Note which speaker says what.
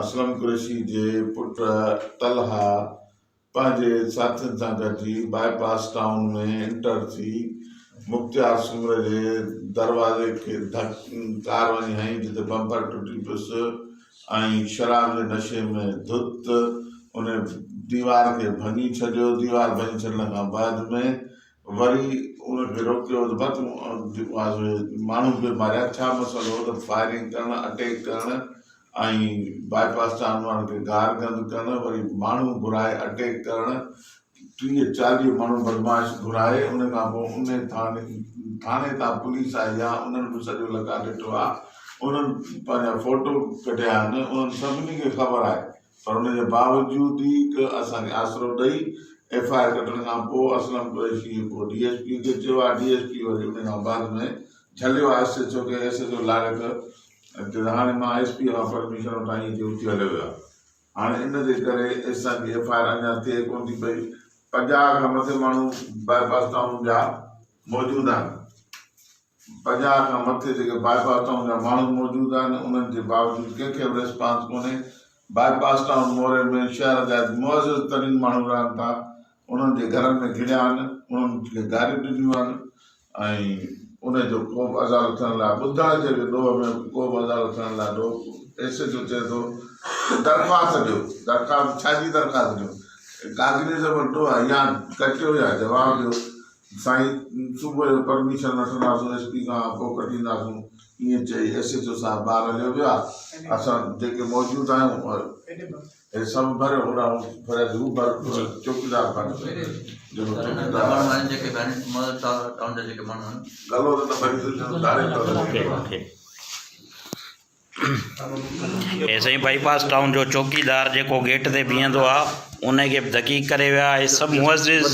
Speaker 1: असलम कुरैशी जे पुट तलहा पंहिंजे साथियुनि सां गॾिजी बाईपास टाउन में एंटर थी मुख्तियार सूमर जे दरवाज़े खे कार वञी हईं जिते बम्पर टुटी पियुसि ऐं शराब जे नशे में धुत उन दीवार खे भञी छॾियो। दीवार भञी छॾण खां बाद में वरी उनखे रोकियो त बस माण्हू बि मारिया। छा मसइलो हो त फायरिंग करणु, अटैक करणु ऐं बाईपास टाउन वारनि खे गार गंद करणु, वरी माण्हू घुराए अटैक करणु। 30-40 माण्हू बदमाश घुराए उन खां पोइ उन थाने तां पुलिस आई आहे, उन्हनि बि सॼो लॻा ॾिठो आहे। उन्हनि पंहिंजा फ़ोटो कढिया आहिनि, उन्हनि सभिनी खे ख़बर आहे, पर उनजे बावजूद ई असांखे आसिरो ॾेई FIR कटण खां पोइ असलम कुरैशी पोइ DSP खे चयो आहे। DSP वरी उन खां बाद में झलियो आहे SHO खे। SHO लारक हाणे मां SP खां परमिशन वठां ई ड्यूटी हलियो वियो आहे। हाणे इन जे करे असांजी FIR अञा थिए कोन थी पई। 50 खां मथे माण्हू बाईपास टाउन जा मौजूदु आहिनि। 50 खां मथे जेके बाईपास टाउन जा माण्हू मौजूदु आहिनि, उन्हनि जे बावजूद कंहिंखे बि रिस्पॉन्स कोन्हे। बाईपास टाउन मोरे में शहर जा मुअज़्ज़ज़ तरीन माण्हू रहनि था। उन्हनि जे घरनि में घिड़िया आहिनि, उन्हनि खे गारियूं ॾिनियूं आहिनि ऐं उनजो को बि अज़ाल थियण लाइ ॿुधण जे ॾोह में को बि अज़ाल थियण लाइ SHO चए थो दरख़्वास्त ॾियो। दरख़्वास्त छाजी दरख़्वास्त ॾियो? कागज़ी ॾोह आहे या कटियो या जवाबु ॾियो। साईं सुबुह जो परमिशन वठंदासीं SP खां, पोइ कटींदासीं, ईअं चई SHO साहिबु ॿाहिरि हलियो वियो आहे। असां जेके मौजूदु आहियूं हे सभु भरे चौकीदार
Speaker 2: ऐसे ही बाईपास टाउन जो चौकीदार जेको गेट ते बीहंदो आहे उनखे धकी करे विया। हे सभु मुअज़्ज़िज़